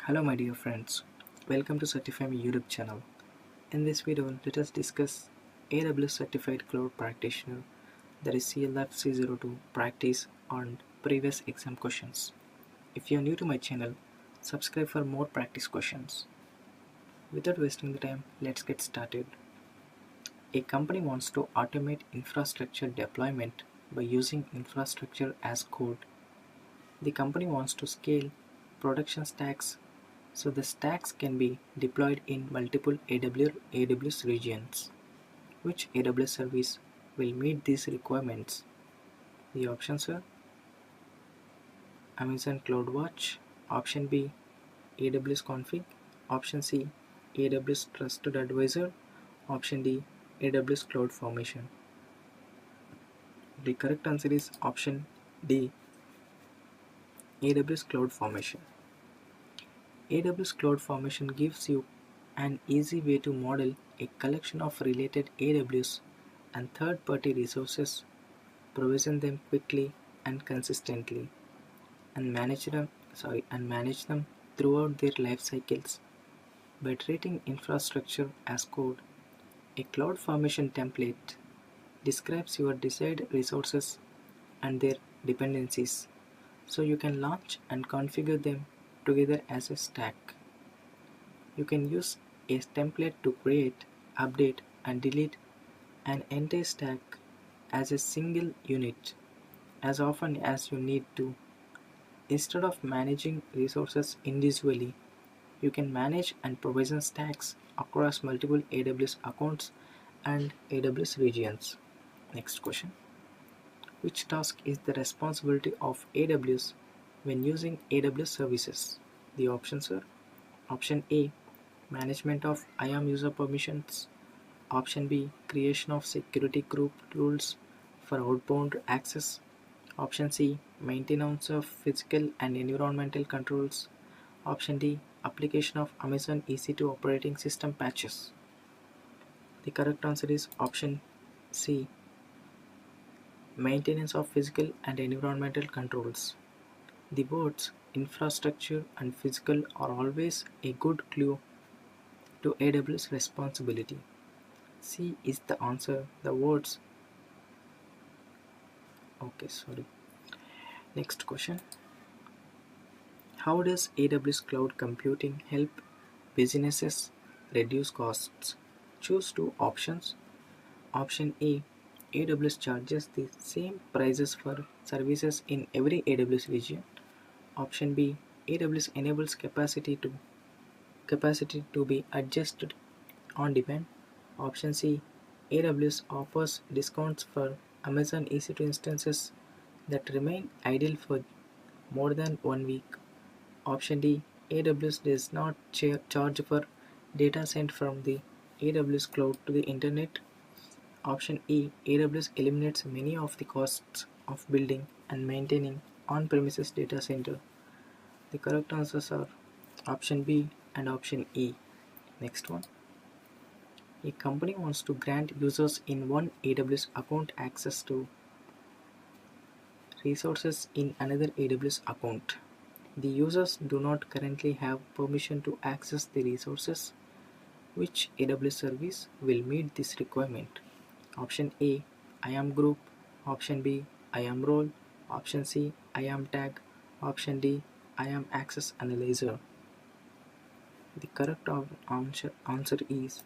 Hello my dear friends, welcome to Certify my YouTube channel. In this video, let us discuss AWS Certified Cloud Practitioner, that is CLF-C02 practice on previous exam questions. If you are new to my channel, subscribe for more practice questions. Without wasting the time, let's get started. A company wants to automate infrastructure deployment by using infrastructure as code. The company wants to scale production stacks so the stacks can be deployed in multiple AWS regions. Which AWS service will meet these requirements? The options are Amazon CloudWatch, option B AWS Config, option C AWS Trusted Advisor, option D AWS Cloud Formation. The correct answer is option D AWS Cloud Formation. AWS Cloud Formation gives you an easy way to model a collection of related AWS and third-party resources, provision them quickly and consistently, and manage them throughout their life cycles. By treating infrastructure as code, a cloud formation template describes your desired resources and their dependencies, so you can launch and configure them together as a stack. You can use a template to create, update, and delete an entire stack as a single unit as often as you need to. Instead of managing resources individually, you can manage and provision stacks across multiple AWS accounts and AWS regions. Next question. Which task is the responsibility of AWS when using AWS services? The options are option A management of IAM user permissions, option B creation of security group rules for outbound access, option C maintenance of physical and environmental controls, option D application of Amazon EC2 operating system patches. The correct answer is option C maintenance of physical and environmental controls. The words infrastructure and physical are always a good clue to AWS responsibility. C is the answer. The words. Okay, sorry. Next question. How does AWS cloud computing help businesses reduce costs? Choose two options. Option A, AWS charges the same prices for services in every AWS region. Option B, AWS enables capacity to be adjusted on demand. Option C, AWS offers discounts for Amazon EC2 instances that remain idle for more than 1 week. Option D, AWS does not charge for data sent from the AWS cloud to the internet. Option E, AWS eliminates many of the costs of building and maintaining on-premises data center. The correct answers are option B and option E. Next one. A company wants to grant users in one AWS account access to resources in another AWS account. The users do not currently have permission to access the resources. Which AWS service will meet this requirement? Option A, IAM group. Option B, IAM role. Option C, IAM tag. Option D, IAM access analyzer. The correct answer is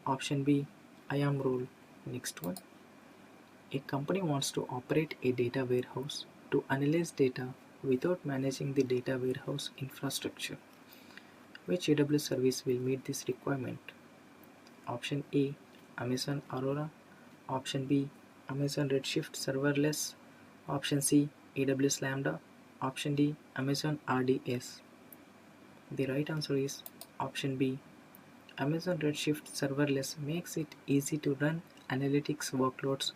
option B, IAM role. Next one. A company wants to operate a data warehouse to analyze data without managing the data warehouse infrastructure. Which AWS service will meet this requirement? Option A, Amazon Aurora. Option B, Amazon Redshift Serverless. Option C, AWS Lambda. Option D, Amazon RDS. The right answer is option B. Amazon Redshift Serverless makes it easy to run analytics workloads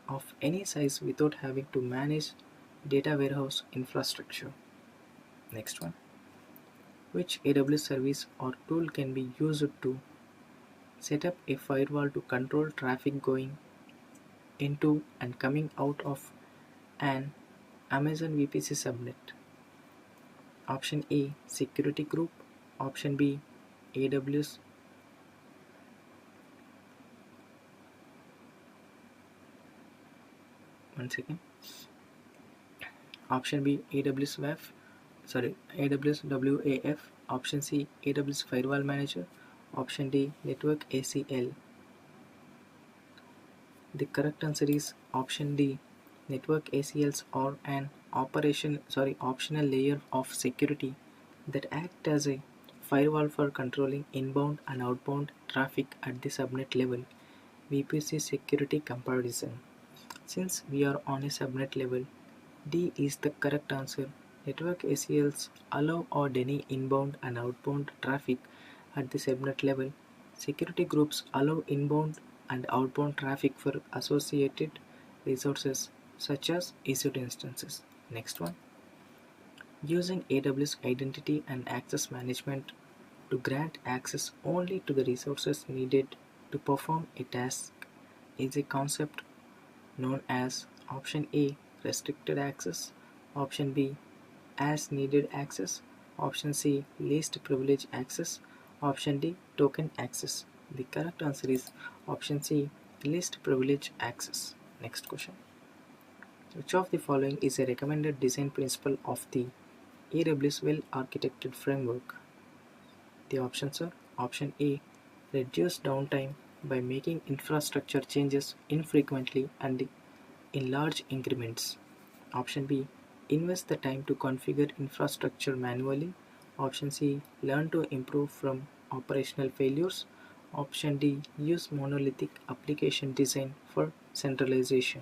of any size without having to manage data warehouse infrastructure. Next one. Which AWS service or tool can be used to set up a firewall to control traffic going into and coming out of an Amazon VPC subnet? Option A, security group. Option B, AWS. One second. Option B, AWS WAF. AWS WAF. Option C, AWS Firewall Manager. Option D, Network ACL. The correct answer is option D. Network ACLs are an optional layer of security that act as a firewall for controlling inbound and outbound traffic at the subnet level. VPC security comparison. Since we are on a subnet level, D is the correct answer. Network ACLs allow or deny inbound and outbound traffic at the subnet level. Security groups allow inbound and outbound traffic for associated resources such as EC2 instances. Next one. Using AWS identity and access management to grant access only to the resources needed to perform a task is a concept known as option A, restricted access, option B, as needed access, option C, least privilege access, option D, token access. The correct answer is option C, least privilege access. Next question. Which of the following is a recommended design principle of the AWS well architected framework? The options are option A, reduce downtime by making infrastructure changes infrequently and in large increments. Option B, invest the time to configure infrastructure manually. Option C, learn to improve from operational failures. Option D, use monolithic application design for centralization.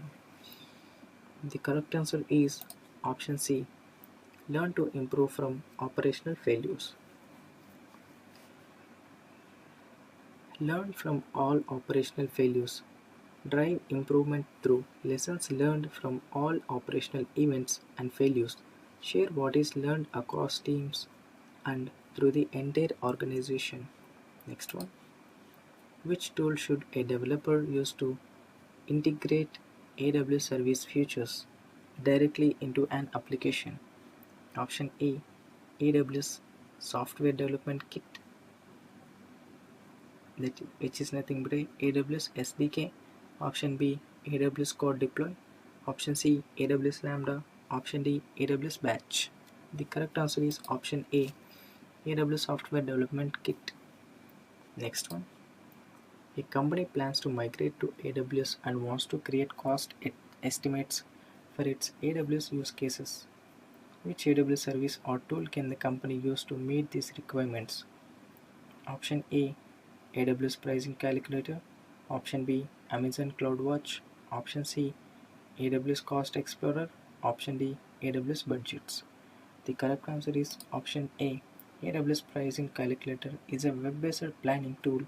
The correct answer is option C, learn to improve from operational failures. Learn from all operational failures. Drive improvement through lessons learned from all operational events and failures. Share what is learned across teams and through the entire organization. Next one. Which tool should a developer use to integrate AWS service features directly into an application? Option A, AWS Software Development Kit, which is nothing but a AWS SDK. Option B, AWS Code Deploy. Option C, AWS Lambda. Option D, AWS Batch. The correct answer is option A, AWS Software Development Kit. Next one. A company plans to migrate to AWS and wants to create cost estimates for its AWS use cases. Which AWS service or tool can the company use to meet these requirements? Option A, AWS Pricing Calculator. Option B, Amazon CloudWatch. Option C, AWS Cost Explorer. Option D, AWS Budgets. The correct answer is option A. AWS Pricing Calculator is a web-based planning tool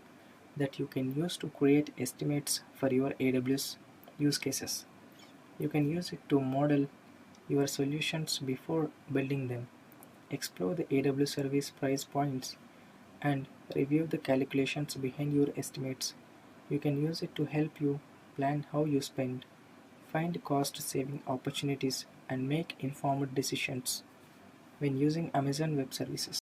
that you can use to create estimates for your AWS use cases. You can use it to model your solutions before building them, explore the AWS service price points, and review the calculations behind your estimates. You can use it to help you plan how you spend, find cost-saving opportunities, and make informed decisions when using Amazon Web Services.